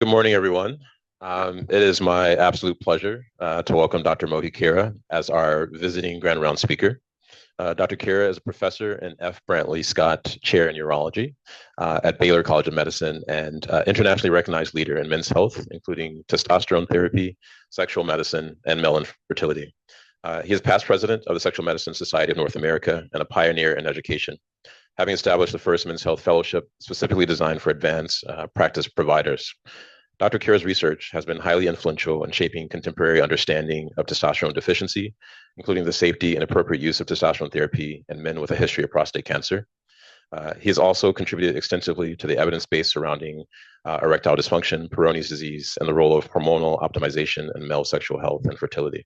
Good morning, everyone. It is my absolute pleasure to welcome Dr. Mohi Kira as our visiting Grand Round speaker. Dr. Kira is a professor and F. Brantley Scott Chair in Urology at Baylor College of Medicine and internationally recognized leader in men's health, including testosterone therapy, sexual medicine, and male infertility. He is past president of the Sexual Medicine Society of North America and a pioneer in education, having established the first men's health fellowship specifically designed for advanced practice providers. Dr. Kira's research has been highly influential in shaping contemporary understanding of testosterone deficiency, including the safety and appropriate use of testosterone therapy in men with a history of prostate cancer. He has also contributed extensively to the evidence base surrounding erectile dysfunction, Peyronie's disease, and the role of hormonal optimization in male sexual health and fertility.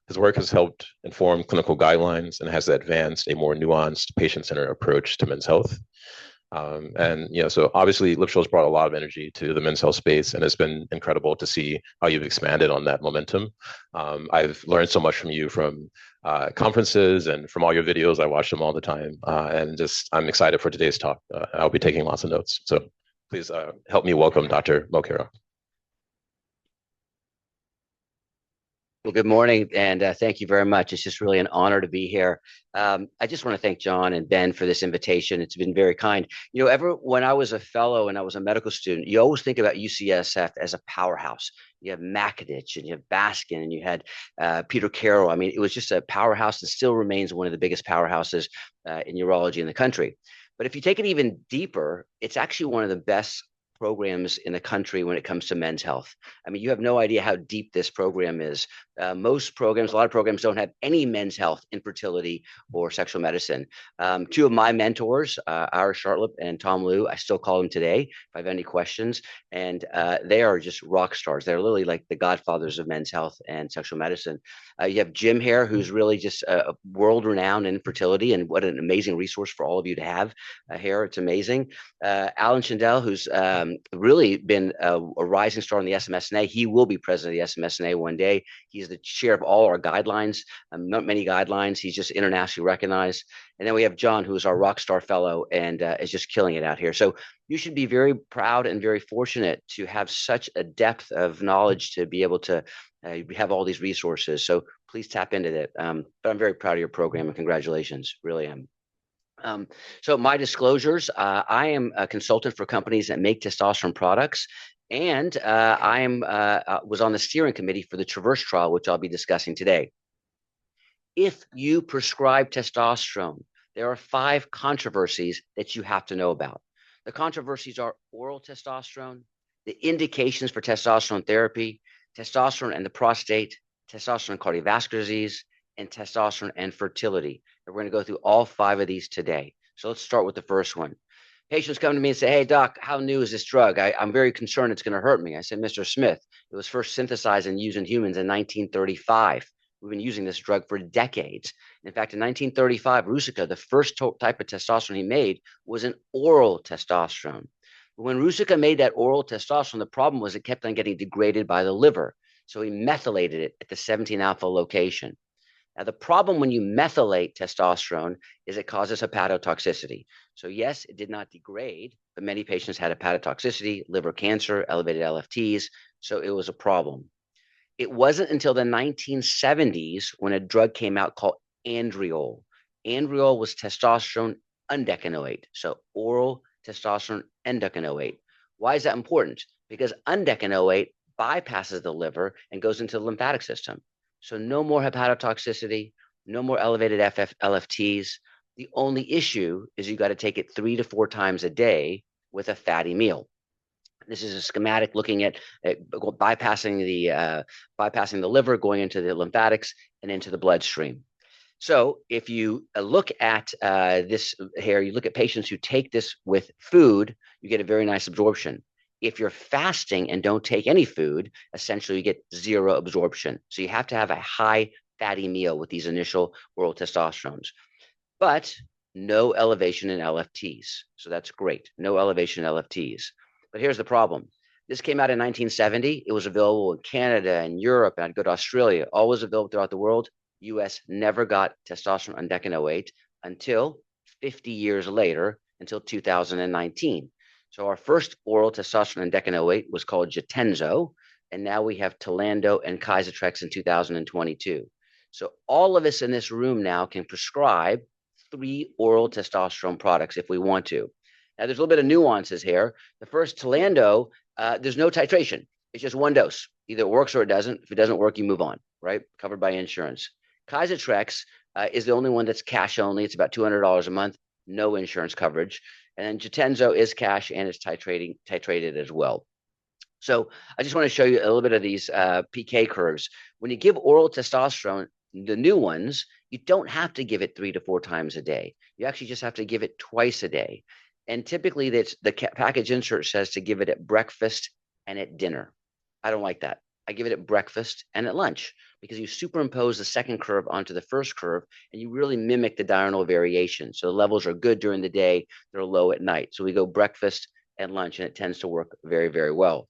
His work has helped inform clinical guidelines and has advanced a more nuanced, patient-centered approach to men's health. So obviously Lipshow's brought a lot of energy to the men's health space, and it's been incredible to see how you've expanded on that momentum. I've learned so much from you from conferences and from all your videos. I watch them all the time, I'm excited for today's talk. I'll be taking lots of notes. So please help me welcome Dr. Mokera. Well, good morning, and thank you very much. It's just really an honor to be here. I just want to thank John and Ben for this invitation. It's been very kind. When I was a fellow and I was a medical student, you always think about UCSF as a powerhouse. You have Makadich and you have Baskin and you had Peter Carroll. I mean, it was just a powerhouse and still remains one of the biggest powerhouses in urology in the country. But if you take it even deeper, it's actually one of the best programs in the country when it comes to men's health. I mean, you have no idea how deep this program is. Most programs, a lot of programs don't have any men's health, infertility, or sexual medicine. Two of my mentors, Ira Shartlip and Tom Liu, I still call them today if I have any questions. And they are just rock stars. They're literally like the godfathers of men's health and sexual medicine. You have Jim here, who's really just world-renowned in fertility, and what an amazing resource for all of you to have here. It's amazing. Alan Shindell, who's really been a rising star in the SMSNA. He will be president of the SMSNA one day. He's the chair of all our guidelines, not many guidelines. He's just internationally recognized. And then we have John, who is our rock star fellow and is just killing it out here. So you should be very proud and very fortunate to have such a depth of knowledge to be able to have all these resources. So please tap into that. But I'm very proud of your program and congratulations, really am. So my disclosures, I am a consultant for companies that make testosterone products, and I was on the steering committee for the Traverse trial, which I'll be discussing today. If you prescribe testosterone, there are 5 controversies that you have to know about. The controversies are oral testosterone, the indications for testosterone therapy, testosterone and the prostate, testosterone and cardiovascular disease, and testosterone and fertility. And we're going to go through all 5 of these today. So let's start with the first one. Patients come to me and say, hey, doc, how new is this drug? I'm very concerned it's going to hurt me. I said, Mr. Smith, it was first synthesized and used in humans in 1935. We've been using this drug for decades. In fact, in 1935, Rusica, the first type of testosterone he made, was an oral testosterone. But when Rusica made that oral testosterone, the problem was it kept on getting degraded by the liver. So he methylated it at the 17-alpha location. Now, the problem when you methylate testosterone is it causes hepatotoxicity. So yes, it did not degrade, but many patients had hepatotoxicity, liver cancer, elevated LFTs, so it was a problem. It wasn't until the 1970s when a drug came out called Andriol. Andriol was testosterone undecanoate, so oral testosterone endecanoate. Why is that important? Because undecanoate bypasses the liver and goes into the lymphatic system. So no more hepatotoxicity, no more elevated LFTs. The only issue is you got to take it 3 to 4 times a day with a fatty meal. This is a schematic looking at bypassing the liver, going into the lymphatics and into the bloodstream. So if you look at this here, you look at patients who take this with food, you get a very nice absorption. If you're fasting and don't take any food, essentially you get 0 absorption. So you have to have a high fatty meal with these initial oral testosterones, but no elevation in LFTs. So that's great. No elevation in LFTs. But here's the problem. This came out in 1970. It was available in Canada and Europe, and I'd go to Australia, always available throughout the world. US never got testosterone undecanoate until 50 years later, until 2019. So our first oral testosterone in decanoate was called Jatenzo, and now we have Tilando and Kysotrex in 2022. So all of us in this room now can prescribe 3 oral testosterone products if we want to. Now, there's a little bit of nuances here. The first, Tilando, there's no titration. It's just one dose. Either it works or it doesn't. If it doesn't work, you move on, right? Covered by insurance. Kysotrex is the only one that's cash only. It's about $200 a month, no insurance coverage. And then Jatenzo is cash and it's titrated as well. So I just want to show you a little bit of these PK curves. When you give oral testosterone, the new ones, you don't have to give it 3 to 4 times a day. You actually just have to give it twice a day. And typically the package insert says to give it at breakfast and at dinner. I don't like that. I give it at breakfast and at lunch because you superimpose the second curve onto the first curve and you really mimic the diurnal variation. So the levels are good during the day, they're low at night. So we go breakfast and lunch, and it tends to work very, very well.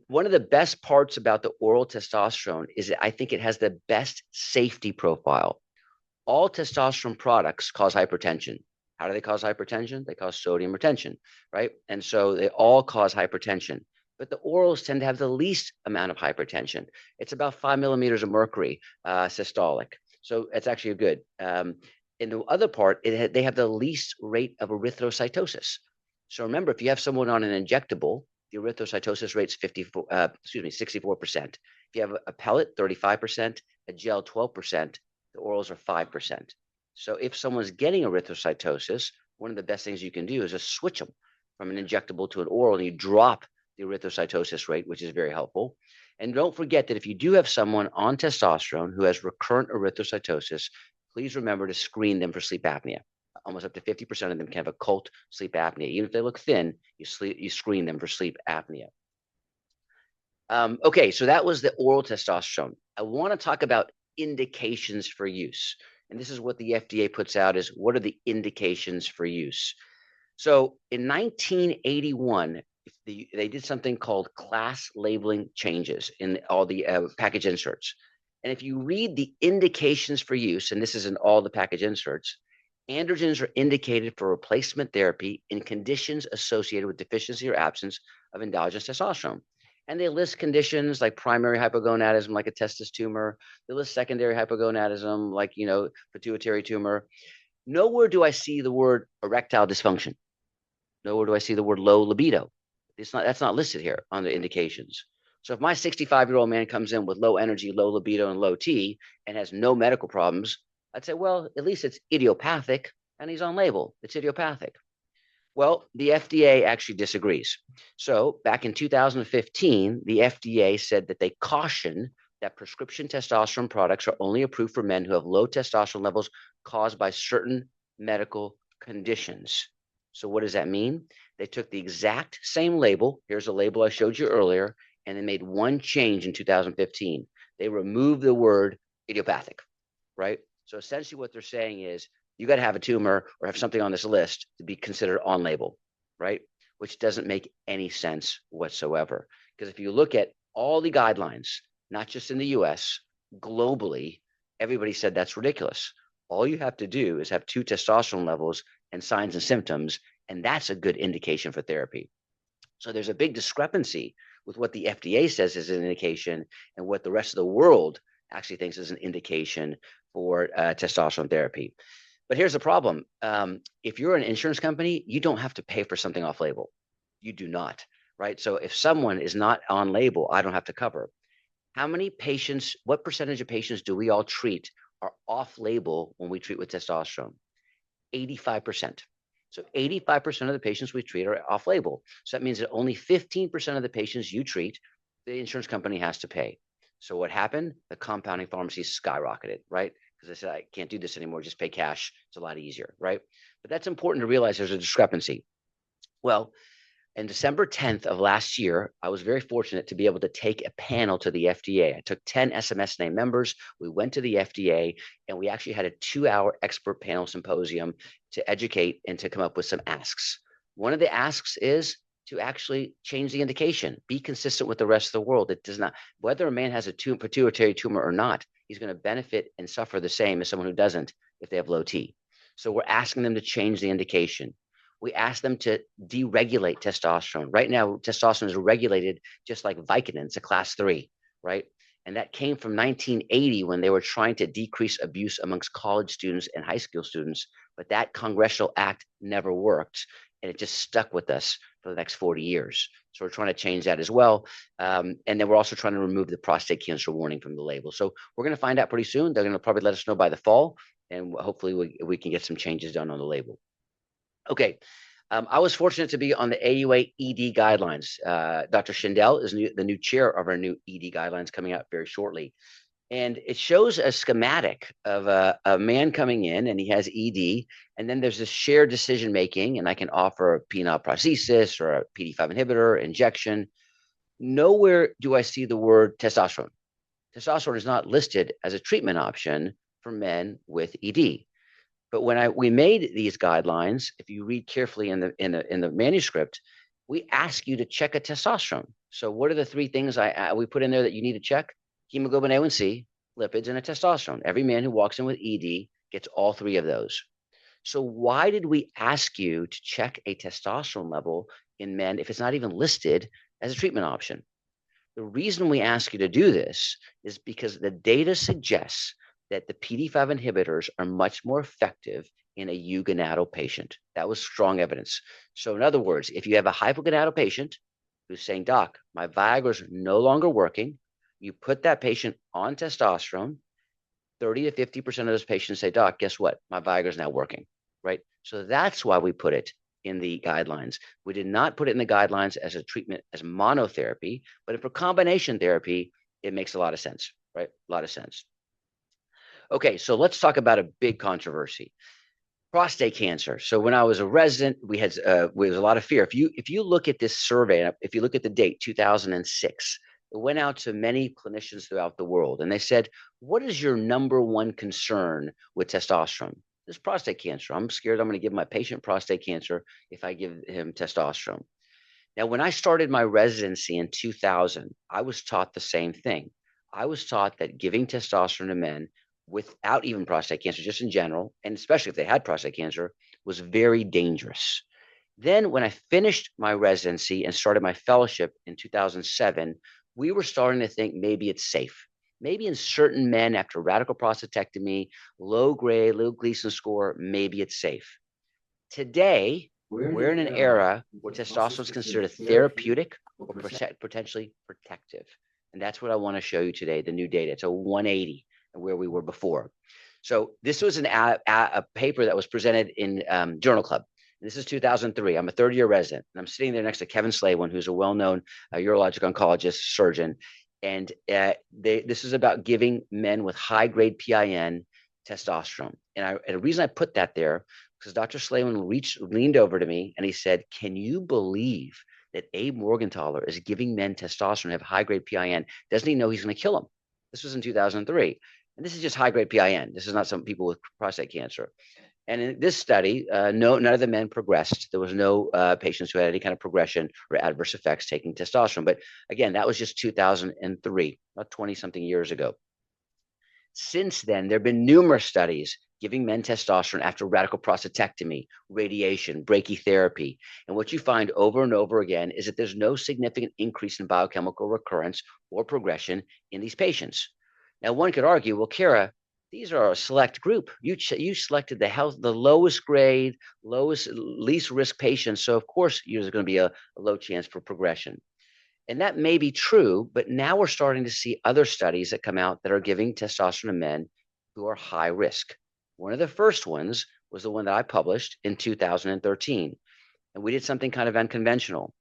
One of the best parts about the oral testosterone is that I think it has the best safety profile. All testosterone products cause hypertension. How do they cause hypertension? They cause sodium retention, right? And so they all cause hypertension. But the orals tend to have the least amount of hypertension. It's about 5 millimeters of mercury systolic. So it's actually good. In the other part, they have the least rate of erythrocytosis. So remember, if you have someone on an injectable, the erythrocytosis rate's 64%. If you have a pellet, 35%, a gel, 12%, the orals are 5%. So if someone's getting erythrocytosis, one of the best things you can do is just switch them from an injectable to an oral, and you drop the erythrocytosis rate, which is very helpful. And don't forget that if you do have someone on testosterone who has recurrent erythrocytosis, please remember to screen them for sleep apnea. Almost up to 50% of them can have occult sleep apnea. Even if they look thin, you screen them for sleep apnea. Okay, so that was the oral testosterone. I want to talk about indications for use. And this is what the FDA puts out is what are the indications for use? So in 1981, they did something called class labeling changes in all the package inserts. And if you read the indications for use, and this is in all the package inserts, androgens are indicated for replacement therapy in conditions associated with deficiency or absence of endogenous testosterone. And they list conditions like primary hypogonadism, like a testis tumor. They list secondary hypogonadism, like, pituitary tumor. Nowhere do I see the word erectile dysfunction. Nowhere do I see the word low libido. That's not listed here on the indications. So if my 65-year-old man comes in with low energy, low libido, and low T and has no medical problems, I'd say, well, at least it's idiopathic and he's on label. It's idiopathic. Well, the FDA actually disagrees. So back in 2015, the FDA said that they caution that prescription testosterone products are only approved for men who have low testosterone levels caused by certain medical conditions. So what does that mean? They took the exact same label. Here's a label I showed you earlier, and they made one change in 2015. They removed the word idiopathic, right? So essentially what they're saying is you got to have a tumor or have something on this list to be considered on label, right? Which doesn't make any sense whatsoever. Because if you look at all the guidelines, not just in the US, globally, everybody said that's ridiculous. All you have to do is have 2 testosterone levels and signs and symptoms, and that's a good indication for therapy. So there's a big discrepancy with what the FDA says is an indication and what the rest of the world actually thinks is an indication for testosterone therapy. But here's the problem. If you're an insurance company, you don't have to pay for something off label. You do not, right? So if someone is not on label, I don't have to cover. How many patients, what percentage of patients do we all treat are off label when we treat with testosterone? 85%. So 85% of the patients we treat are off label. So that means that only 15% of the patients you treat, the insurance company has to pay. So what happened? The compounding pharmacies skyrocketed, right? Because they said, I can't do this anymore, just pay cash. It's a lot easier, right? But that's important to realize there's a discrepancy. Well, in December 10th of last year, I was very fortunate to be able to take a panel to the FDA. I took 10 SMS name members. We went to the FDA and we actually had a 2-hour expert panel symposium to educate and to come up with some asks. One of the asks is to actually change the indication, be consistent with the rest of the world. It does not, whether a man has a pituitary tumor or not, he's going to benefit and suffer the same as someone who doesn't if they have low T. So we're asking them to change the indication. we asked them to deregulate testosterone. Right now, testosterone is regulated just like Vicodin, it's a class 3, right? And that came from 1980 when they were trying to decrease abuse amongst college students and high school students. But that congressional act never worked. And it just stuck with us for the next 40 years. So we're trying to change that as well. And then we're also trying to remove the prostate cancer warning from the label. So we're going to find out pretty soon. They're going to probably let us know by the fall. And hopefully we can get some changes done on the label. Okay. I was fortunate to be on the AUA ED guidelines. Dr. Schindel is the new chair of our new ED guidelines coming out very shortly. And it shows a schematic of a man coming in and he has ED. And then there's this shared decision making, and I can offer a penile prosthesis or a PD5 inhibitor injection. Nowhere do I see the word testosterone. Testosterone is not listed as a treatment option for men with ED. But when we made these guidelines, if you read carefully in the manuscript, we ask you to check a testosterone. So what are the 3 things we put in there that you need to check? Hemoglobin A1C, lipids, and a testosterone. Every man who walks in with ED gets all 3 of those. So why did we ask you to check a testosterone level in men if it's not even listed as a treatment option? The reason we ask you to do this is because the data suggests that the PD5 inhibitors are much more effective in a eugonadal patient. That was strong evidence. So in other words, if you have a hypogonadal patient who's saying, doc, my Viagra is no longer working, you put that patient on testosterone, 30 to 50% of those patients say, doc, guess what? My Viagra is now working, right? So that's why we put it in the guidelines. We did not put it in the guidelines as a treatment, as monotherapy, but for combination therapy, it makes a lot of sense, right? A lot of sense. Okay, so let's talk about a big controversy. Prostate cancer. So when I was a resident, we had a lot of fear. If you look at this survey, if you look at the date 2006, it went out to many clinicians throughout the world, and they said, "What is your number one concern with testosterone?" This prostate cancer. I'm scared I'm going to give my patient prostate cancer if I give him testosterone. Now, when I started my residency in 2000, I was taught the same thing. I was taught that giving testosterone to men without even prostate cancer, just in general, and especially if they had prostate cancer, was very dangerous. Then, when I finished my residency and started my fellowship in 2007, we were starting to think maybe it's safe. Maybe in certain men after radical prostatectomy, low grade, low Gleason score, maybe it's safe. Today, we're in an era where testosterone is considered therapeutic or potentially protective. And that's what I want to show you today, the new data. It's a 180 where we were before. So this was a paper that was presented in Journal Club. And this is 2003. I'm a third-year resident, and I'm sitting there next to Kevin Slaywin, who's a well-known urologic oncologist, surgeon. And this is about giving men with high-grade PIN testosterone. And the reason I put that there, because Dr. Slaywin leaned over to me and he said, "Can you believe that Abe Morgenthaler is giving men testosterone, have high-grade PIN? Doesn't he know he's going to kill them?" This was in 2003. And this is just high-grade PIN. This is not some people with prostate cancer. And in this study, none of the men progressed. There was no patients who had any kind of progression or adverse effects taking testosterone. But again, that was just 2003, about 20-something years ago. Since then, there have been numerous studies giving men testosterone after radical prostatectomy, radiation, brachytherapy. And what you find over and over again is that there's no significant increase in biochemical recurrence or progression in these patients. Now, one could argue, well, Kara, these are a select group. You selected the lowest grade, least risk patients. So of course, there's going to be a low chance for progression. And that may be true, but now we're starting to see other studies that come out that are giving testosterone to men who are high risk. One of the first ones was the one that I published in 2013. And we did something kind of unconventional.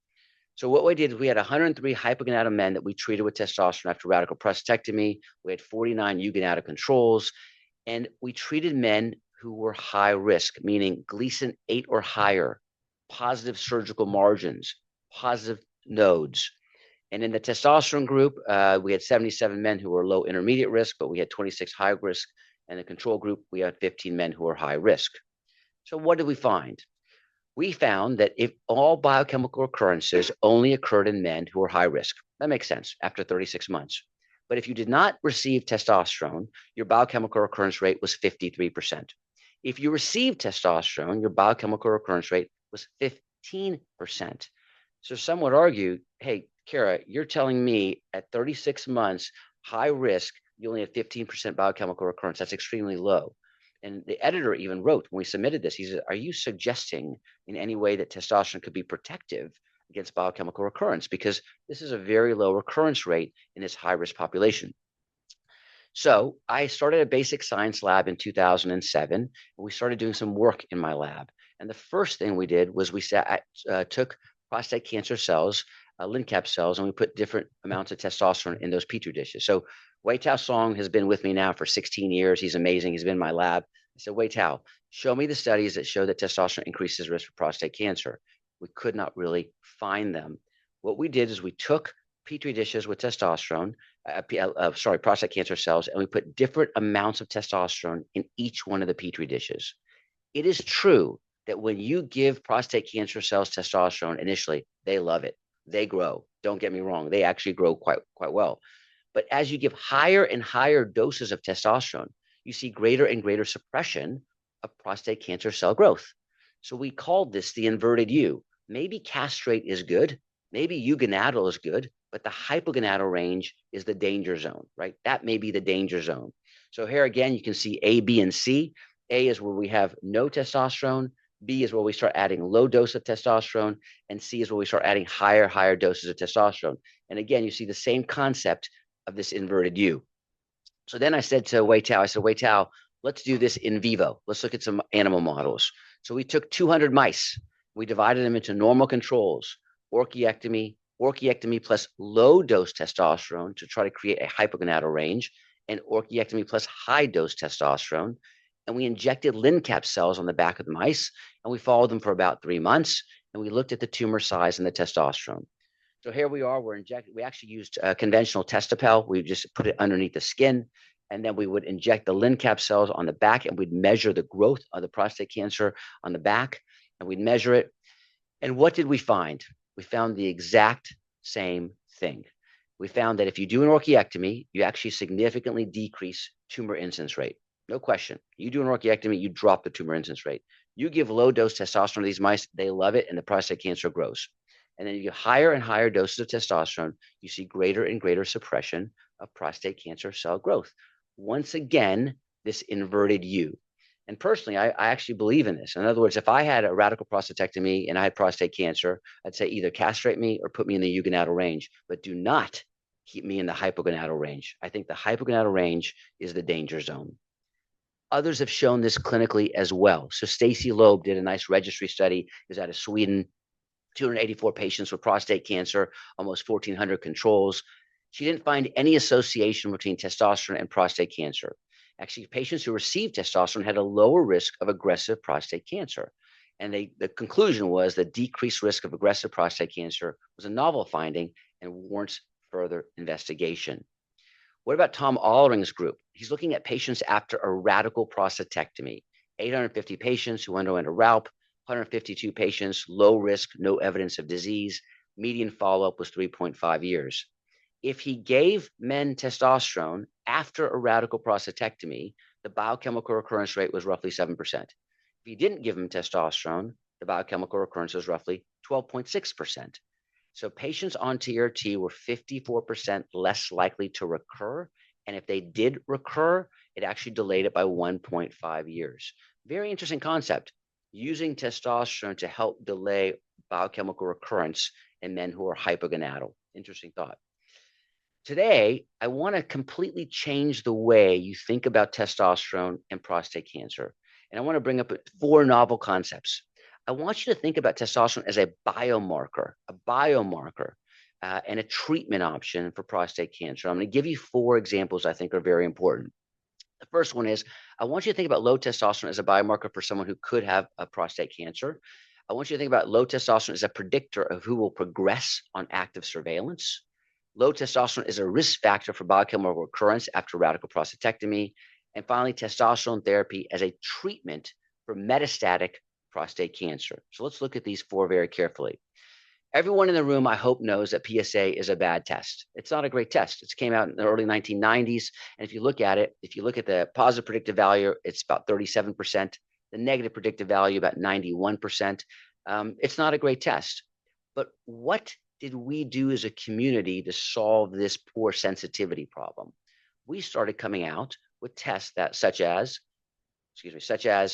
So what we did is we had 103 hypogonadal men that we treated with testosterone after radical prostatectomy. We had 49 eugonadal controls, and we treated men who were high risk, meaning Gleason 8 or higher, positive surgical margins, positive nodes. And in the testosterone group, we had 77 men who were low intermediate risk, but we had 26 high risk. And the control group, we had 15 men who were high risk. So what did we find? We found that if all biochemical occurrences only occurred in men who were high risk, that makes sense after 36 months. But if you did not receive testosterone, your biochemical recurrence rate was 53%. If you received testosterone, your biochemical recurrence rate was 15%. So some would argue, hey, Kara, you're telling me at 36 months, high risk, you only have 15% biochemical recurrence. That's extremely low. And the editor even wrote when we submitted this, he said, are you suggesting in any way that testosterone could be protective against biochemical recurrence? Because this is a very low recurrence rate in this high risk population. So I started a basic science lab in 2007, and we started doing some work in my lab. And the first thing we did was we took prostate cancer cells, LINCAP cells, and we put different amounts of testosterone in those petri dishes. So Wei Tao Song has been with me now for 16 years. He's amazing. He's been in my lab. I said, Wei Tao, show me the studies that show that testosterone increases risk for prostate cancer. We could not really find them. What we did is we took petri dishes with testosterone, prostate cancer cells, and we put different amounts of testosterone in each one of the petri dishes. It is true that when you give prostate cancer cells testosterone initially, they love it. They grow. Don't get me wrong. They actually grow quite well. But as you give higher and higher doses of testosterone, you see greater and greater suppression of prostate cancer cell growth. So we called this the inverted U. Maybe castrate is good. Maybe eugonadal is good, but the hypogonadal range is the danger zone, right? That may be the danger zone. So here again, you can see A, B, and C. A is where we have no testosterone. B is where we start adding low dose of testosterone. And C is where we start adding higher doses of testosterone. And again, you see the same concept of this inverted U. So then I said to Wei Tao, let's do this in vivo. Let's look at some animal models. So we took 200 mice. We divided them into normal controls, orchiectomy plus low dose testosterone to try to create a hypogonadal range, and orchiectomy plus high dose testosterone. And we injected LINCAP cells on the back of the mice, and we followed them for about 3 months, and we looked at the tumor size and the testosterone. So here we are, we actually used conventional testapel. We just put it underneath the skin, and then we would inject the LINCAP cells on the back, and we'd measure the growth of the prostate cancer on the back, and we'd measure it. And what did we find? We found the exact same thing. We found that if you do an orchiectomy, you actually significantly decrease tumor incidence rate. No question. You do an orchiectomy, you drop the tumor incidence rate. You give low dose testosterone to these mice, they love it, and the prostate cancer grows. And then you give higher and higher doses of testosterone, you see greater and greater suppression of prostate cancer cell growth. Once again, this inverted U. And personally, I actually believe in this. In other words, if I had a radical prostatectomy and I had prostate cancer, I'd say either castrate me or put me in the eugonadal range, but do not keep me in the hypogonadal range. I think the hypogonadal range is the danger zone. Others have shown this clinically as well. So Stacy Loeb did a nice registry study. It was out of Sweden, 284 patients with prostate cancer, almost 1,400 controls. She didn't find any association between testosterone and prostate cancer. Actually, patients who received testosterone had a lower risk of aggressive prostate cancer. And the conclusion was that decreased risk of aggressive prostate cancer was a novel finding and warrants further investigation. What about Tom Allering's group? He's looking at patients after a radical prostatectomy, 850 patients who underwent a RALP, 152 patients, low risk, no evidence of disease. Median follow-up was 3.5 years. If he gave men testosterone after a radical prostatectomy, the biochemical recurrence rate was roughly 7%. If he didn't give him testosterone, the biochemical recurrence was roughly 12.6%. So patients on TRT were 54% less likely to recur. And if they did recur, it actually delayed it by 1.5 years. Very interesting concept, using testosterone to help delay biochemical recurrence in men who are hypogonadal. Interesting thought. Today, I want to completely change the way you think about testosterone and prostate cancer. And I want to bring up 4 novel concepts. I want you to think about testosterone as a biomarker, and a treatment option for prostate cancer. I'm going to give you 4 examples I think are very important. The first one is, I want you to think about low testosterone as a biomarker for someone who could have a prostate cancer. I want you to think about low testosterone as a predictor of who will progress on active surveillance. Low testosterone is a risk factor for biochemical recurrence after radical prostatectomy. And finally, testosterone therapy as a treatment for metastatic prostate cancer. So let's look at these 4 very carefully. Everyone in the room, I hope, knows that PSA is a bad test. It's not a great test. It came out in the early 1990s. And if you look at it, if you look at the positive predictive value, it's about 37%. The negative predictive value, about 91%. It's not a great test. But what did we do as a community to solve this poor sensitivity problem? We started coming out with tests that such as PHI,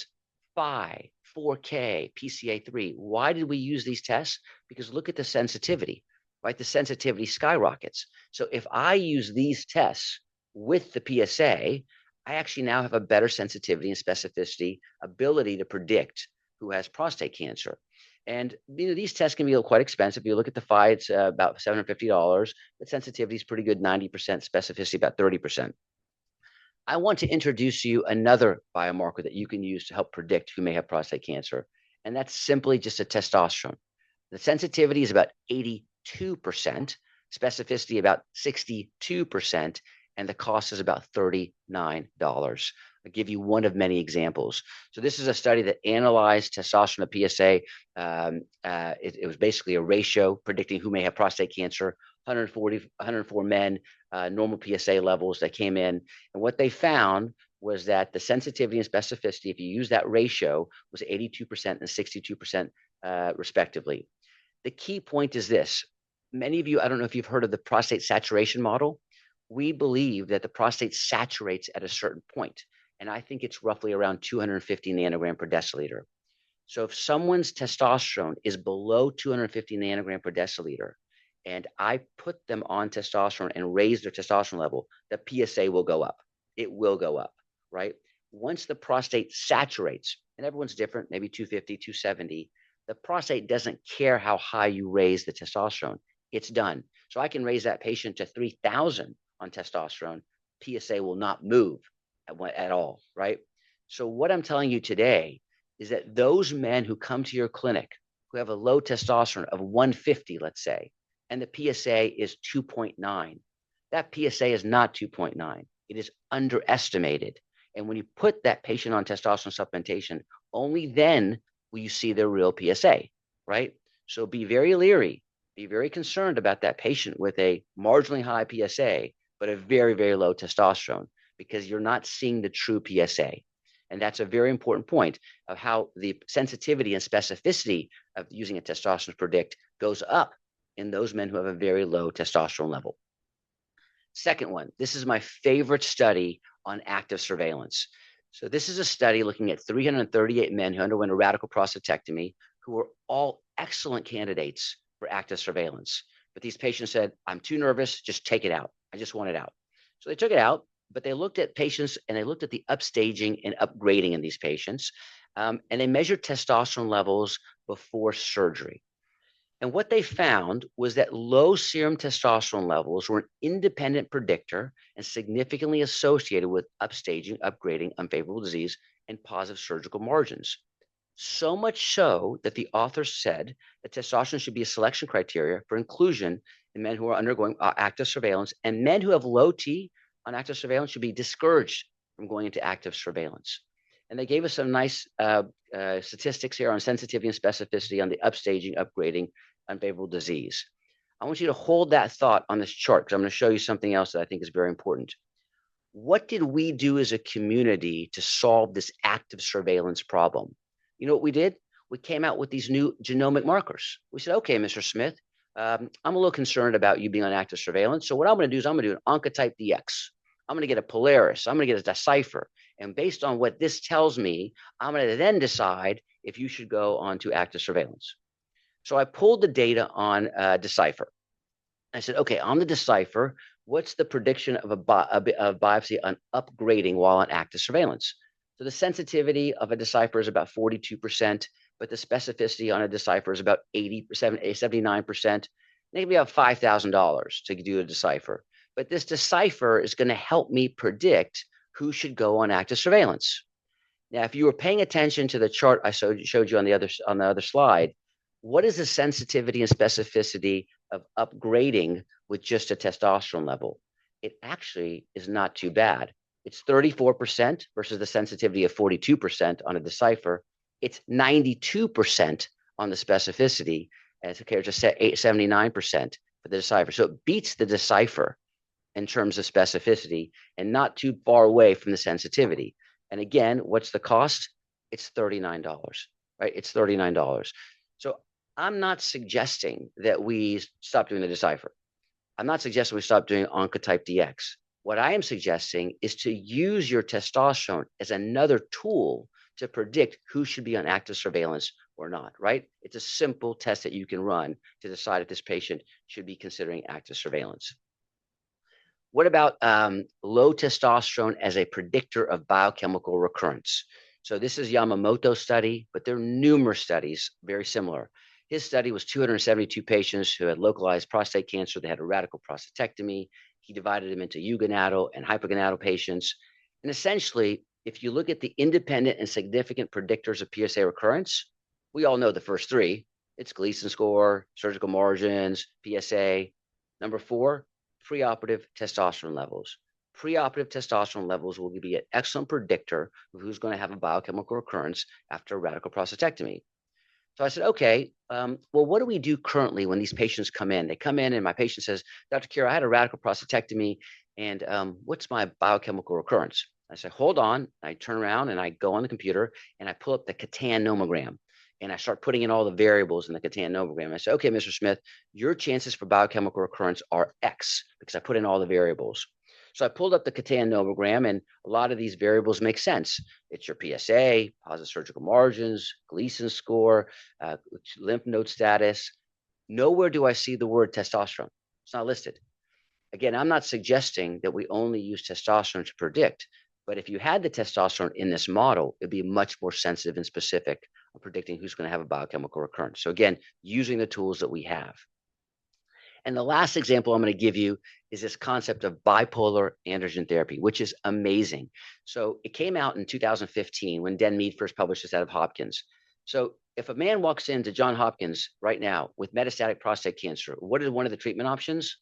4K, PCA3. Why did we use these tests? Because look at the sensitivity, right? The sensitivity skyrockets. So if I use these tests with the PSA, I actually now have a better sensitivity and specificity ability to predict who has prostate cancer. And these tests can be quite expensive. You look at the PHI, it's about $750. The sensitivity is pretty good, 90%, specificity about 30%. I want to introduce you another biomarker that you can use to help predict who may have prostate cancer, and that's simply just a testosterone. The sensitivity is about 82%, specificity about 62%, and the cost is about $39. I'll give you one of many examples. So this is a study that analyzed testosterone to PSA. It was basically a ratio predicting who may have prostate cancer. 104 men, normal PSA levels that came in. And what they found was that the sensitivity and specificity, if you use that ratio, was 82% and 62% respectively. The key point is this. Many of you, I don't know if you've heard of the prostate saturation model. We believe that the prostate saturates at a certain point, and I think it's roughly around 250 nanogram per deciliter. So if someone's testosterone is below 250 nanogram per deciliter, and I put them on testosterone and raise their testosterone level, the PSA will go up. It will go up, right? Once the prostate saturates, and everyone's different, maybe 250, 270, the prostate doesn't care how high you raise the testosterone. It's done. So I can raise that patient to 3,000 on testosterone. PSA will not move at all, right? So what I'm telling you today is that those men who come to your clinic who have a low testosterone of 150, let's say, and the PSA is 2.9, that PSA is not 2.9. It is underestimated. And when you put that patient on testosterone supplementation, only then will you see their real PSA, right? So be very leery, be very concerned about that patient with a marginally high PSA, but a very, very low testosterone, because you're not seeing the true PSA. And that's a very important point of how the sensitivity and specificity of using a testosterone to predict goes up in those men who have a very low testosterone level. Second one, this is my favorite study on active surveillance. So this is a study looking at 338 men who underwent a radical prostatectomy who were all excellent candidates for active surveillance. But these patients said, I'm too nervous, just take it out. I just want it out. So they took it out, but they looked at patients and they looked at the upstaging and upgrading in these patients. And they measured testosterone levels before surgery. And what they found was that low serum testosterone levels were an independent predictor and significantly associated with upstaging, upgrading, unfavorable disease, and positive surgical margins. So much so that the authors said that testosterone should be a selection criteria for inclusion in men who are undergoing active surveillance, and men who have low T on active surveillance should be discouraged from going into active surveillance. And they gave us some nice statistics here on sensitivity and specificity on the upstaging, upgrading, unfavorable disease. I want you to hold that thought on this chart because I'm going to show you something else that I think is very important. What did we do as a community to solve this active surveillance problem? You know what we did? We came out with these new genomic markers. We said, okay, Mr. Smith, I'm a little concerned about you being on active surveillance. So what I'm going to do is I'm going to do an Oncotype DX. I'm going to get a Polaris. I'm going to get a Decipher. And based on what this tells me, I'm going to then decide if you should go on to active surveillance. So I pulled the data on Decipher. I said, okay, on the Decipher, what's the prediction of a biopsy on upgrading while on active surveillance? So the sensitivity of a Decipher is about 42%, but the specificity on a Decipher is about 79%. Maybe about $5,000 to do a Decipher. But this Decipher is going to help me predict who should go on active surveillance. Now, if you were paying attention to the chart I showed you on the other slide, what is the sensitivity and specificity of upgrading with just a testosterone level? It actually is not too bad. It's 34% versus the sensitivity of 42% on a Decipher. It's 92% on the specificity as compared to 79% for the Decipher. So it beats the Decipher in terms of specificity and not too far away from the sensitivity. And again, what's the cost? It's $39, right? It's $39. So I'm not suggesting that we stop doing the Decipher. I'm not suggesting we stop doing Oncotype DX. What I am suggesting is to use your testosterone as another tool to predict who should be on active surveillance or not, right? It's a simple test that you can run to decide if this patient should be considering active surveillance. What about low testosterone as a predictor of biochemical recurrence? So this is Yamamoto's study, but there are numerous studies very similar. His study was 272 patients who had localized prostate cancer. They had a radical prostatectomy. He divided them into eugonadal and hypogonadal patients. And essentially, if you look at the independent and significant predictors of PSA recurrence, we all know the first three. It's Gleason score, surgical margins, PSA. Number four, preoperative testosterone levels. Preoperative testosterone levels will be an excellent predictor of who's going to have a biochemical recurrence after a radical prostatectomy. So I said, okay, well, what do we do currently when these patients come in? They come in and my patient says, Dr. Kira, I had a radical prostatectomy and what's my biochemical recurrence? I said, hold on. I turn around and I go on the computer and I pull up the Catan nomogram and I start putting in all the variables in the Catan nomogram. I say, okay, Mr. Smith, your chances for biochemical recurrence are X because I put in all the variables. So I pulled up the Catan nomogram and a lot of these variables make sense. It's your PSA, positive surgical margins, Gleason score, lymph node status. Nowhere do I see the word testosterone. It's not listed. Again, I'm not suggesting that we only use testosterone to predict, but if you had the testosterone in this model, it'd be much more sensitive and specific on predicting who's going to have a biochemical recurrence. So again, using the tools that we have. And the last example I'm going to give you is this concept of bipolar androgen therapy, which is amazing. So it came out in 2015 when Den Mead first published this out of Hopkins. So if a man walks into Johns Hopkins right now with metastatic prostate cancer, what is one of the treatment options?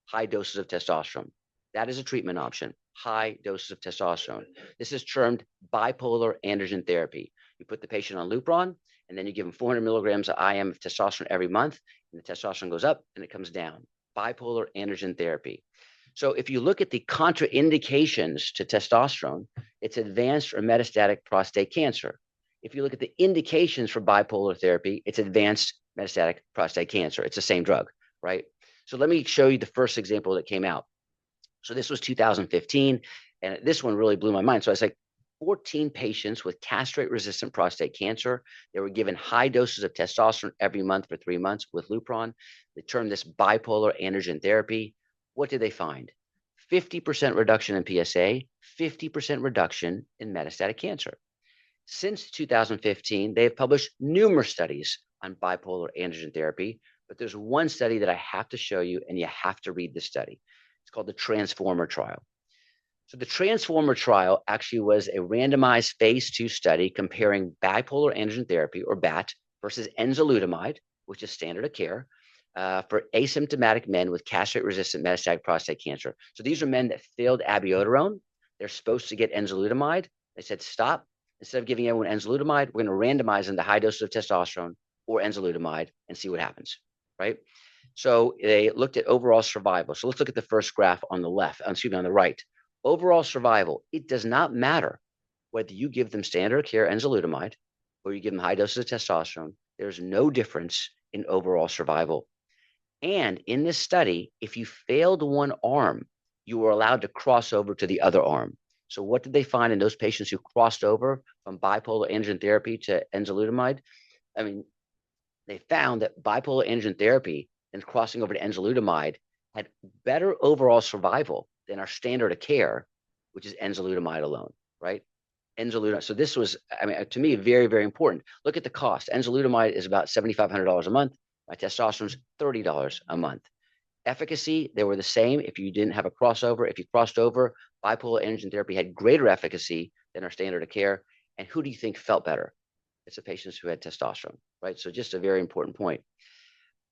High doses of testosterone. That is a treatment option, high doses of testosterone. This is termed bipolar androgen therapy. You put the patient on Lupron, and then you give them 400 milligrams of IM of testosterone every month, and the testosterone goes up and it comes down. Bipolar androgen therapy. So if you look at the contraindications to testosterone, it's advanced or metastatic prostate cancer. If you look at the indications for bipolar therapy, it's advanced metastatic prostate cancer. It's the same drug, right? So let me show you the first example that came out. So this was 2015, and this one really blew my mind. So I was like, 14 patients with castrate-resistant prostate cancer. They were given high doses of testosterone every month for 3 months with Lupron. They termed this bipolar androgen therapy. What did they find? 50% reduction in PSA, 50% reduction in metastatic cancer. Since 2015, they have published numerous studies on bipolar androgen therapy, but there's one study that I have to show you, and you have to read this study. It's called the Transformer trial. So the Transformer trial actually was a randomized phase 2 study comparing bipolar androgen therapy, or BAT, versus enzalutamide, which is standard of care, for asymptomatic men with castrate-resistant metastatic prostate cancer. So these are men that failed abiraterone. They're supposed to get enzalutamide. They said, stop. Instead of giving everyone enzalutamide, we're going to randomize them to high doses of testosterone or enzalutamide and see what happens, right? So they looked at overall survival. So let's look at the first graph on the left, on the right. Overall survival, it does not matter whether you give them standard of care enzalutamide or you give them high doses of testosterone. There's no difference in overall survival. And in this study, if you failed one arm, you were allowed to cross over to the other arm. So what did they find in those patients who crossed over from bipolar androgen therapy to enzalutamide? I mean, they found that bipolar androgen therapy and crossing over to enzalutamide had better overall survival than our standard of care, which is enzalutamide alone, right? Enzalutamide. So this was, I mean, to me, very, very important. Look at the cost. Enzalutamide is about $7,500 a month. My testosterone's $30 a month. Efficacy, they were the same if you didn't have a crossover. If you crossed over, bipolar androgen therapy had greater efficacy than our standard of care. And who do you think felt better? It's the patients who had testosterone, right? So just a very important point.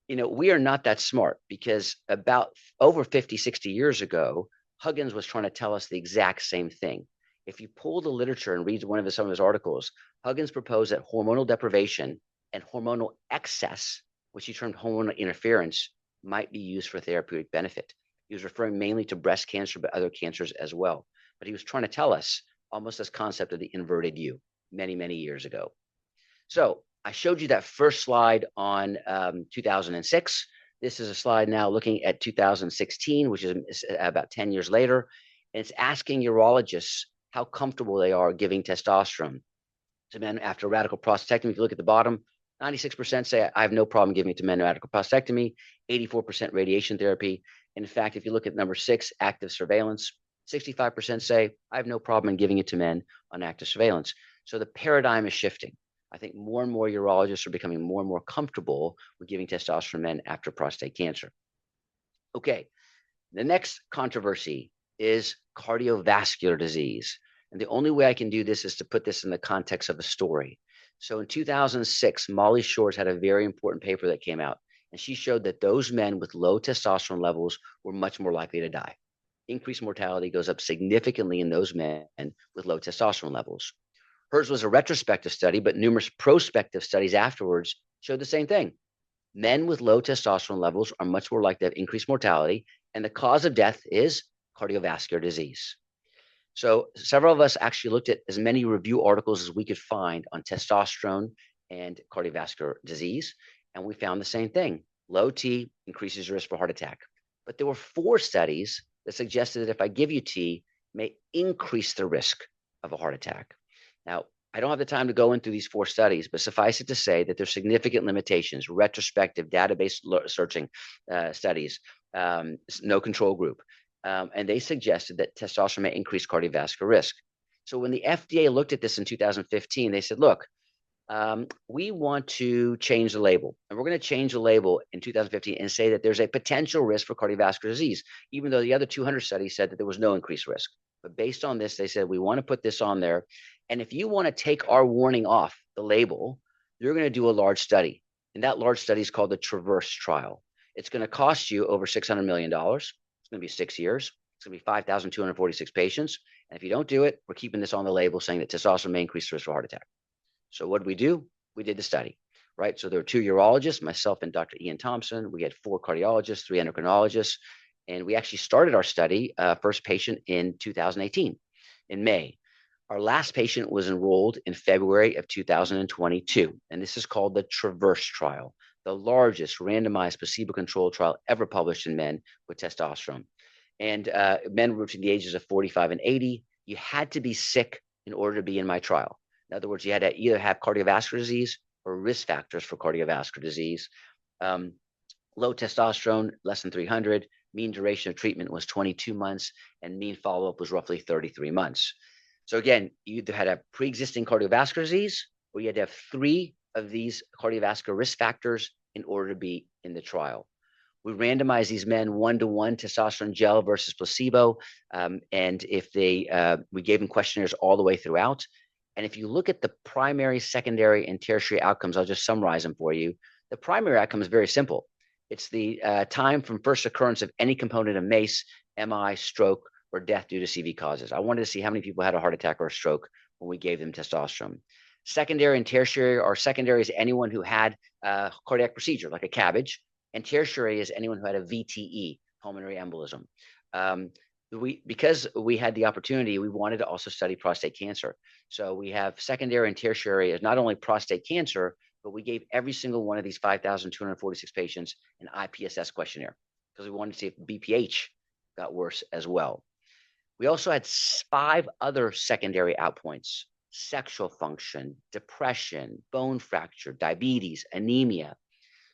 You know, we are not that smart because about over 50, 60 years ago, Huggins was trying to tell us the exact same thing. If you pull the literature and read some of his articles, Huggins proposed that hormonal deprivation and hormonal excess, which he termed hormonal interference, might be used for therapeutic benefit. He was referring mainly to breast cancer, but other cancers as well. But he was trying to tell us almost this concept of the inverted U many, many years ago. So I showed you that first slide on 2006. This is a slide now looking at 2016, which is about 10 years later. And it's asking urologists how comfortable they are giving testosterone to men after radical prostatectomy. If you look at the bottom, 96% say I have no problem giving it to men radical prostatectomy, 84% radiation therapy. And in fact, if you look at number 6, active surveillance, 65% say I have no problem in giving it to men on active surveillance. So the paradigm is shifting. I think more and more urologists are becoming more and more comfortable with giving testosterone to men after prostate cancer. Okay, the next controversy is cardiovascular disease. And the only way I can do this is to put this in the context of a story. So in 2006, Molly Shores had a very important paper that came out, and she showed that those men with low testosterone levels were much more likely to die. Increased mortality goes up significantly in those men with low testosterone levels. Hers was a retrospective study, but numerous prospective studies afterwards showed the same thing. Men with low testosterone levels are much more likely to have increased mortality, and the cause of death is cardiovascular disease. So several of us actually looked at as many review articles as we could find on testosterone and cardiovascular disease, and we found the same thing. Low T increases your risk for heart attack. But there were 4 studies that suggested that if I give you T, it may increase the risk of a heart attack. Now, I don't have the time to go into these 4 studies, but suffice it to say that there's significant limitations, retrospective database searching studies, no control group. And they suggested that testosterone may increase cardiovascular risk. So when the FDA looked at this in 2015, they said, look, we want to change the label. And we're going to change the label in 2015 and say that there's a potential risk for cardiovascular disease, even though the other 200 studies said that there was no increased risk. But based on this, they said, we want to put this on there. And if you want to take our warning off the label, you're going to do a large study. And that large study is called the Traverse trial. It's going to cost you over $600 million. It's going to be 6 years. It's going to be 5,246 patients. And if you don't do it, we're keeping this on the label saying that testosterone may increase the risk of heart attack. So what did we do? We did the study, right? So there were 2 urologists, myself and Dr. Ian Thompson. We had 4 cardiologists, 3 endocrinologists, and we actually started our study, first patient in 2018, in May. Our last patient was enrolled in February of 2022, and this is called the Traverse trial, the largest randomized placebo-controlled trial ever published in men with testosterone. And men were between the ages of 45 and 80. You had to be sick in order to be in my trial. In other words, you had to either have cardiovascular disease or risk factors for cardiovascular disease. Low testosterone, less than 300. Mean duration of treatment was 22 months, and mean follow-up was roughly 33 months. So again, you either had a pre-existing cardiovascular disease, or you had to have 3 of these cardiovascular risk factors in order to be in the trial. We randomized these men 1-to-1 testosterone gel versus placebo, and if we gave them questionnaires all the way throughout. And if you look at the primary, secondary, and tertiary outcomes, I'll just summarize them for you. The primary outcome is very simple. It's the time from first occurrence of any component of MACE, MI, stroke, or death due to CV causes. I wanted to see how many people had a heart attack or a stroke when we gave them testosterone. Secondary and tertiary are secondary is anyone who had a cardiac procedure, like a CABG, and tertiary is anyone who had a VTE, pulmonary embolism. Because we had the opportunity, we wanted to also study prostate cancer. So we have secondary and tertiary as not only prostate cancer, but we gave every single one of these 5,246 patients an IPSS questionnaire because we wanted to see if BPH got worse as well. We also had 5 other secondary outpoints: sexual function, depression, bone fracture, diabetes, anemia.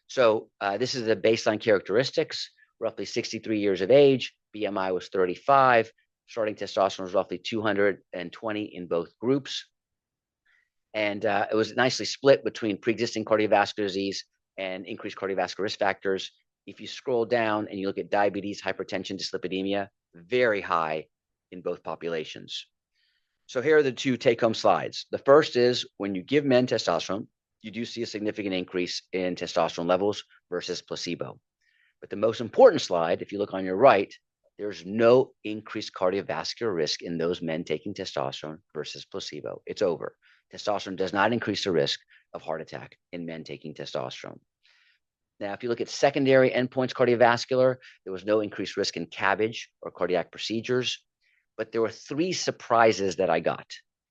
So this is the baseline characteristics: roughly 63 years of age, BMI was 35, starting testosterone was roughly 220 in both groups. And it was nicely split between pre-existing cardiovascular disease and increased cardiovascular risk factors. If you scroll down and you look at diabetes, hypertension, dyslipidemia, very high in both populations. So here are the 2 take-home slides. The first is when you give men testosterone, you do see a significant increase in testosterone levels versus placebo. But the most important slide, if you look on your right, there's no increased cardiovascular risk in those men taking testosterone versus placebo. It's over. Testosterone does not increase the risk of heart attack in men taking testosterone. Now, if you look at secondary endpoints cardiovascular, there was no increased risk in CABG or cardiac procedures, but there were 3 surprises that I got.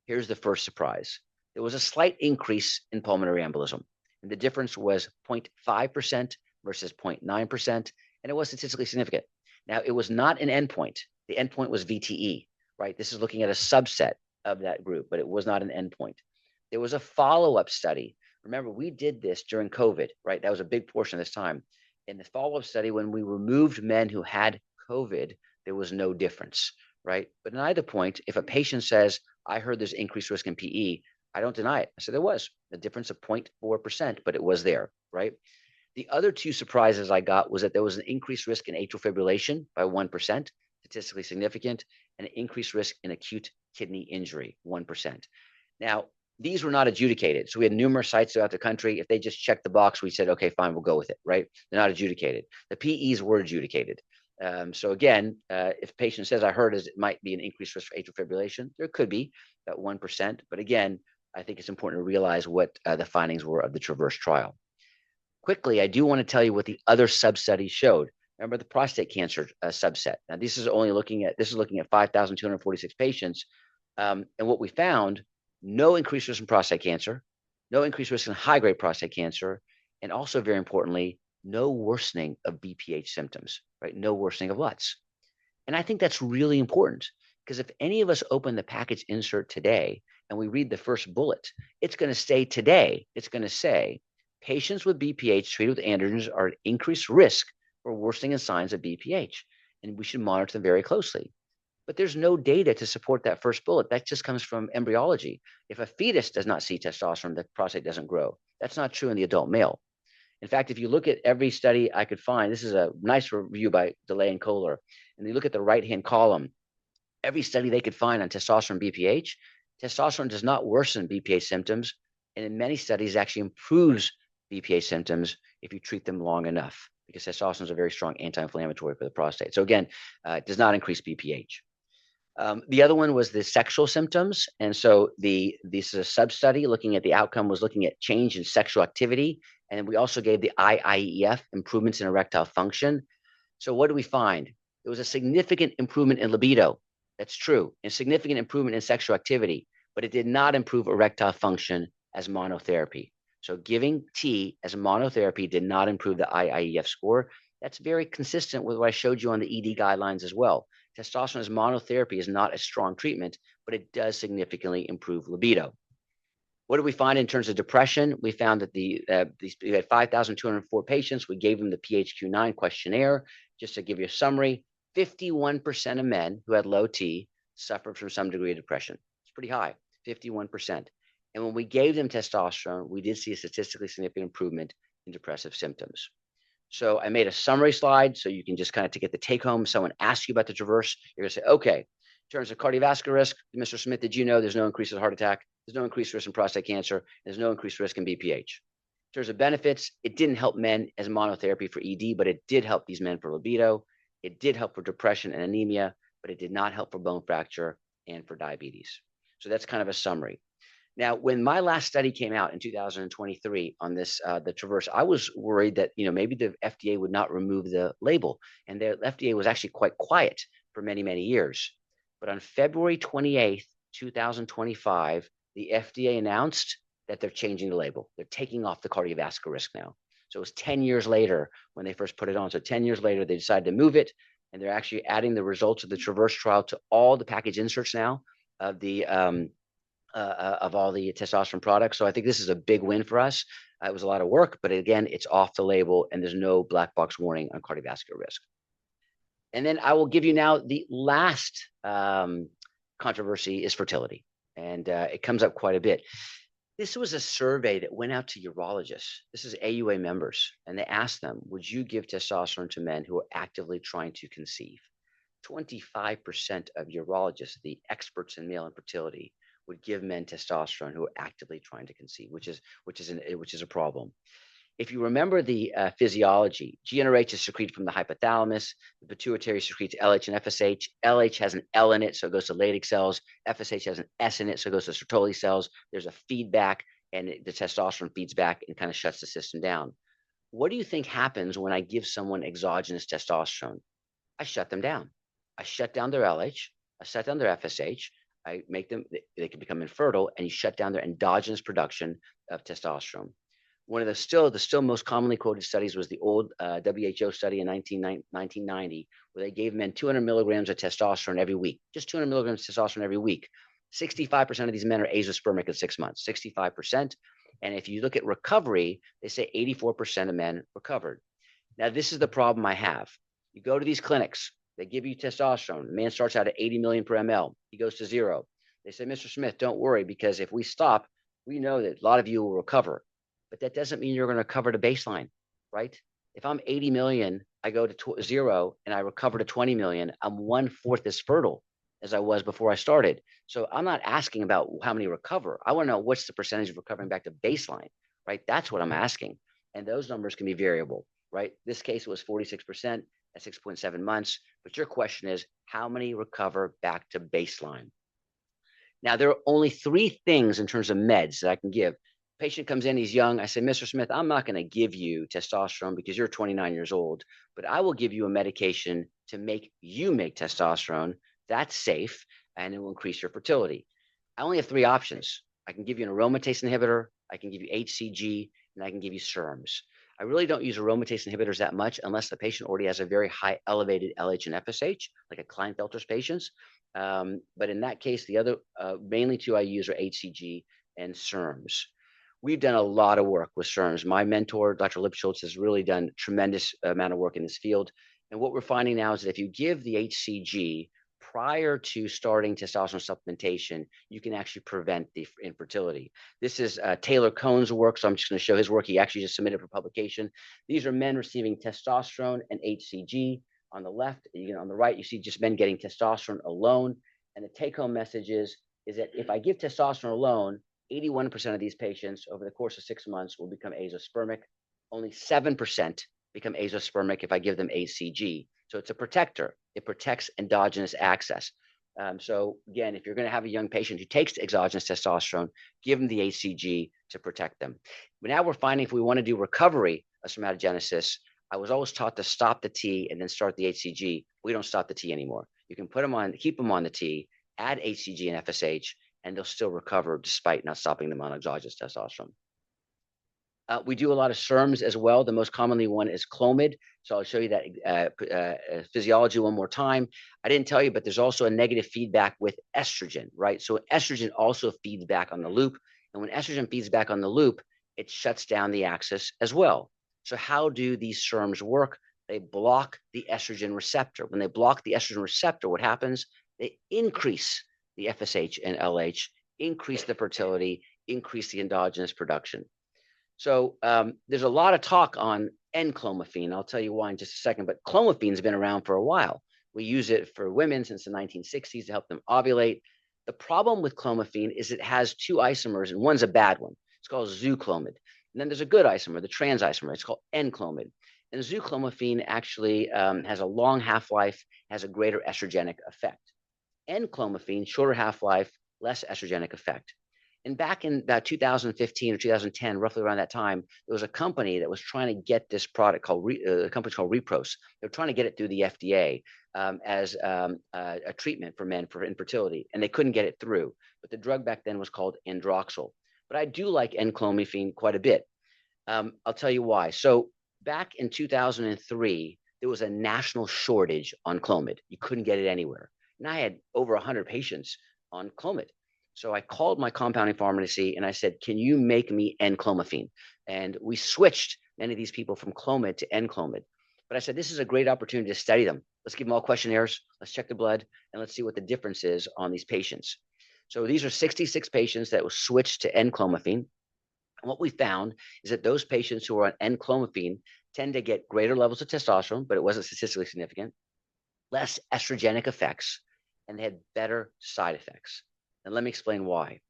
Here's the first surprise. there was a slight increase in pulmonary embolism. And the difference was 0.5% versus 0.9%, and it was statistically significant. Now, it was not an endpoint. The endpoint was VTE, right? This is looking at a subset of that group, but it was not an endpoint. There was a follow-up study. Remember, we did this during COVID, right? That was a big portion of this time. In the follow-up study, when we removed men who had COVID, there was no difference, right? But in either point, if a patient says, I heard there's increased risk in PE, I don't deny it. I said there was a difference of 0.4%, but it was there, right? The other two surprises I got was that there was an increased risk in atrial fibrillation by 1%, statistically significant, and an increased risk in acute kidney injury, 1%. Now, these were not adjudicated. So we had numerous sites throughout the country. If they just checked the box, we said, okay, fine, we'll go with it, right? They're not adjudicated. The PEs were adjudicated. So again, if a patient says, I heard it might be an increased risk for atrial fibrillation, there could be about 1%. But again, I think it's important to realize what the findings were of the TRAVERSE trial. Quickly, I do want to tell you what the other sub-studies showed. Remember the prostate cancer subset. Now, this is looking at 5,246 patients. And what we found, no increased risk in prostate cancer, no increased risk in high-grade prostate cancer, and also very importantly, no worsening of BPH symptoms, right? No worsening of LUTS. And I think that's really important because if any of us open the package insert today and we read the first bullet, it's going to say today, it's going to say, patients with BPH treated with androgens are at increased risk for worsening in signs of BPH, and we should monitor them very closely. But there's no data to support that first bullet. That just comes from embryology. If a fetus does not see testosterone, the prostate doesn't grow. That's not true in the adult male. In fact, if you look at every study I could find, this is a nice review by DeLay and Kohler, and you look at the right-hand column, every study they could find on testosterone BPH, testosterone does not worsen BPH symptoms, and in many studies actually improves BPH symptoms if you treat them long enough, because testosterone is a very strong anti-inflammatory for the prostate. So again, it does not increase BPH. The other one was the sexual symptoms. And so this is a sub-study looking at the outcome was looking at change in sexual activity. And we also gave the IIEF, improvements in erectile function. So what do we find? There was a significant improvement in libido. That's true. And significant improvement in sexual activity, but it did not improve erectile function as monotherapy. So giving T as a monotherapy did not improve the IIEF score. That's very consistent with what I showed you on the ED guidelines as well. Testosterone as monotherapy is not a strong treatment, but it does significantly improve libido. What did we find in terms of depression? We found that we had 5,204 patients. We gave them the PHQ-9 questionnaire. Just to give you a summary, 51% of men who had low T suffered from some degree of depression. It's pretty high, 51%. And when we gave them testosterone, we did see a statistically significant improvement in depressive symptoms. So I made a summary slide so you can just kind of to get the take home. Someone asks you about the TRAVERSE, you're going to say, okay, in terms of cardiovascular risk, Mr. Smith, did you know there's no increase in heart attack? There's no increased risk in prostate cancer. There's no increased risk in BPH. In terms of benefits, it didn't help men as monotherapy for ED, but it did help these men for libido. It did help for depression and anemia, but it did not help for bone fracture and for diabetes. So that's kind of a summary. Now, when my last study came out in 2023 on this, the TRAVERSE, I was worried that maybe the FDA would not remove the label, and the FDA was actually quite quiet for many, many years. But on February 28th, 2025, the FDA announced that they're changing the label. They're taking off the cardiovascular risk now. So it was 10 years later when they first put it on. So 10 years later, they decided to move it, and they're actually adding the results of the TRAVERSE trial to all the package inserts now of the of all the testosterone products. So I think this is a big win for us. It was a lot of work, but again, it's off the label and there's no black box warning on cardiovascular risk. And then I will give you now the last controversy is fertility. And it comes up quite a bit. This was a survey that went out to urologists. This is AUA members. And they asked them, would you give testosterone to men who are actively trying to conceive? 25% of urologists, the experts in male infertility, would give men testosterone who are actively trying to conceive, which is a problem. If you remember the physiology, GnRH is secreted from the hypothalamus, the pituitary secretes LH and FSH. LH has an L in it, so it goes to Leydig cells. FSH has an S in it, so it goes to Sertoli cells. There's a feedback, and the testosterone feeds back and kind of shuts the system down. What do you think happens when I give someone exogenous testosterone? I shut them down. I shut down their LH, I shut down their FSH, I make them, they can become infertile, and you shut down their endogenous production of testosterone. One of the still most commonly quoted studies was the old WHO study in 1990, where they gave men 200 milligrams of testosterone every week, just 200 milligrams of testosterone every week. 65% of these men are azoospermic at 6 months, 65%. And if you look at recovery, they say 84% of men recovered. Now, this is the problem I have. You go to these clinics, they give you testosterone. The man starts out at 80 million per ml. He goes to zero. They say, Mr. Smith, don't worry, because if we stop, we know that a lot of you will recover. But that doesn't mean you're going to recover to baseline, right? If I'm 80 million, I go to zero and I recover to 20 million, I'm 1/4 as fertile as I was before I started. So I'm not asking about how many recover. I want to know what's the percentage of recovering back to baseline, right? That's what I'm asking. And those numbers can be variable, right? This case was 46% at 6.7 months. But your question is, how many recover back to baseline? Now, there are only 3 things in terms of meds that I can give. Patient comes in, he's young. I say, Mr. Smith, I'm not going to give you testosterone because you're 29 years old, but I will give you a medication to make you make testosterone. That's safe, and it will increase your fertility. I only have 3 options. I can give you an aromatase inhibitor, I can give you HCG, and I can give you SERMs. I really don't use aromatase inhibitors that much unless the patient already has a very high elevated LH and FSH, like a Klinefelter's patients. But in that case, the other mainly 2 I use are HCG and SERMs. We've done a lot of work with SERMs. My mentor, Dr. Lipschultz, has really done a tremendous amount of work in this field. And what we're finding now is that if you give the HCG prior to starting testosterone supplementation, you can actually prevent the infertility. This is Taylor Cohn's work, so I'm just going to show his work. He actually just submitted for publication. These are men receiving testosterone and HCG. On the left, on the right, you see just men getting testosterone alone. And the take-home message is that if I give testosterone alone, 81% of these patients over the course of 6 months will become azoospermic. Only 7% become azoospermic if I give them HCG. So it's a protector. It protects endogenous access. So again, if you're going to have a young patient who takes exogenous testosterone, give them the HCG to protect them. But now we're finding if we want to do recovery of spermatogenesis, I was always taught to stop the T and then start the HCG. We don't stop the T anymore. You can put them on, keep them on the T, add HCG and FSH, and they'll still recover despite not stopping them on exogenous testosterone. We do a lot of SERMs as well. The most commonly one is Clomid. So I'll show you that physiology one more time. I didn't tell you, but there's also a negative feedback with estrogen, right? So estrogen also feeds back on the loop. And when estrogen feeds back on the loop, it shuts down the axis as well. So how do these SERMs work? They block the estrogen receptor. When they block the estrogen receptor, what happens? They increase the FSH and LH, increase the fertility, increase the endogenous production. So there's a lot of talk on N-clomiphene. I'll tell you why in just a second, but clomiphene's been around for a while. We use it for women since the 1960s to help them ovulate. The problem with clomiphene is it has 2 isomers, and one's a bad one. It's called zooclomid. And then there's a good isomer, the trans isomer. It's called N-clomid. And zooclomiphene actually has a long half-life, has a greater estrogenic effect. N-clomiphene, shorter half-life, less estrogenic effect. And back in about 2015 or 2010, roughly around that time, there was a company that was trying to get this product called, the company's called Repros. They were trying to get it through the FDA as a treatment for men for infertility, and they couldn't get it through. But the drug back then was called Androxyl. But I do like N-clomiphene quite a bit. I'll tell you why. So back in 2003, there was a national shortage on Clomid. You couldn't get it anywhere. And I had over 100 patients on Clomid. So I called my compounding pharmacy and I said, can you make me N-clomiphene? And we switched many of these people from Clomid to N-clomid. But I said, this is a great opportunity to study them. Let's give them all questionnaires. Let's check the blood and let's see what the difference is on these patients. So these are 66 patients that were switched to N-clomiphene. And what we found is that those patients who are on N-clomiphene tend to get greater levels of testosterone, but it wasn't statistically significant, less estrogenic effects, and they had better side effects. And let me explain why.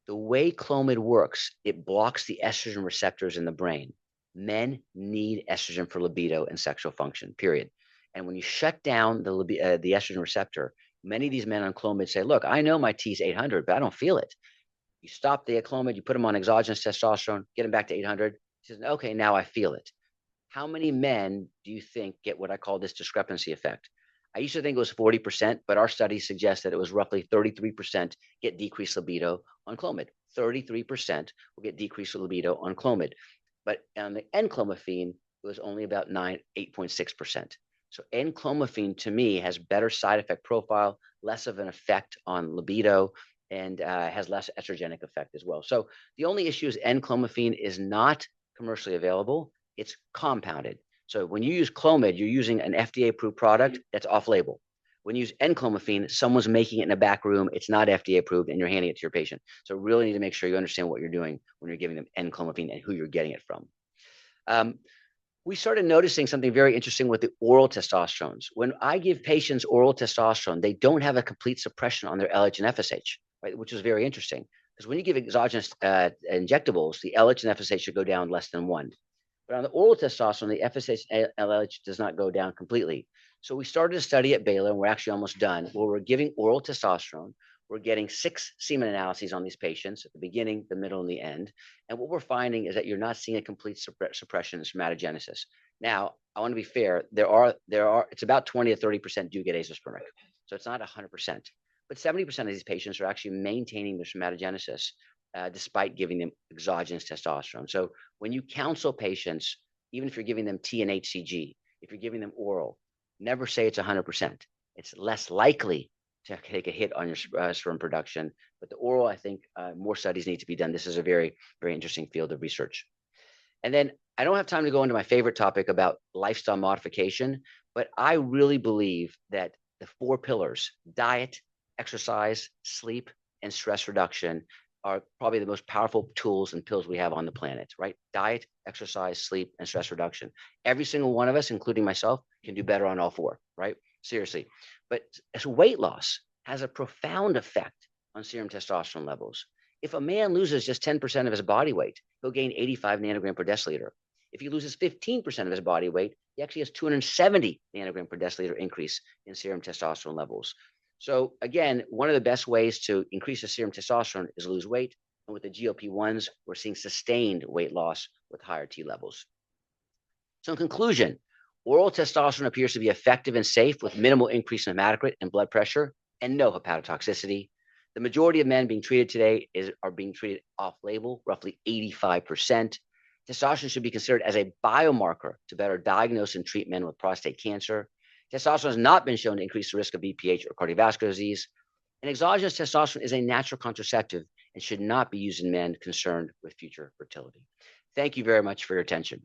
The way Clomid works, it blocks the estrogen receptors in the brain. Men need estrogen for libido and sexual function, period. And when you shut down the estrogen receptor, many of these men on Clomid say, look, I know my T's 800, but I don't feel it. You stop the Clomid, you put them on exogenous testosterone, get them back to 800. He says, okay, now I feel it. How many men do you think get what I call this discrepancy effect? I used to think it was 40%, but our studies suggest that it was roughly 33% get decreased libido on Clomid. 33% will get decreased libido on Clomid. But on the N-clomiphene, it was only about 8.6%. So N-clomiphene to me has better side effect profile, less of an effect on libido, and has less estrogenic effect as well. So the only issue is N-clomiphene is not commercially available. It's compounded. So when you use Clomid, you're using an FDA-approved product that's off-label. When you use N-clomiphene, someone's making it in a back room. It's not FDA-approved, and you're handing it to your patient. So really need to make sure you understand what you're doing when you're giving them N-clomiphene and who you're getting it from. We started noticing something very interesting with the oral testosterone. When I give patients oral testosterone, they don't have a complete suppression on their LH and FSH, right? Which is very interesting because when you give exogenous injectables, the LH and FSH should go down less than 1. But on the oral testosterone, the FSH and LH does not go down completely. So we started a study at Baylor, and we're actually almost done, where we're giving oral testosterone. We're getting 6 semen analyses on these patients at the beginning, the middle, and the end. And what we're finding is that you're not seeing a complete suppression in spermatogenesis. Now, I want to be fair. It's about 20 to 30% do get azoospermic. So it's not 100%. But 70% of these patients are actually maintaining their spermatogenesis despite giving them exogenous testosterone. So when you counsel patients, even if you're giving them T and HCG, if you're giving them oral, never say it's 100%. It's less likely to take a hit on your sperm production. But the oral, I think more studies need to be done. This is a very, very interesting field of research. And then I don't have time to go into my favorite topic about lifestyle modification, but I really believe that the 4 pillars, diet, exercise, sleep, and stress reduction, are probably the most powerful tools and pills we have on the planet, right? Diet, exercise, sleep, and stress reduction. Every single one of us, including myself, can do better on all 4, right? Seriously. But as weight loss has a profound effect on serum testosterone levels. If a man loses just 10% of his body weight, he'll gain 85 nanogram per deciliter. If he loses 15% of his body weight, he actually has 270 nanogram per deciliter increase in serum testosterone levels. So again, one of the best ways to increase the serum testosterone is lose weight. And with the GLP-1s, we're seeing sustained weight loss with higher T levels. So in conclusion, oral testosterone appears to be effective and safe with minimal increase in hematocrit and blood pressure and no hepatotoxicity. The majority of men being treated today are being treated off-label, roughly 85%. Testosterone should be considered as a biomarker to better diagnose and treat men with prostate cancer. Testosterone has not been shown to increase the risk of BPH or cardiovascular disease. And exogenous testosterone is a natural contraceptive and should not be used in men concerned with future fertility. Thank you very much for your attention.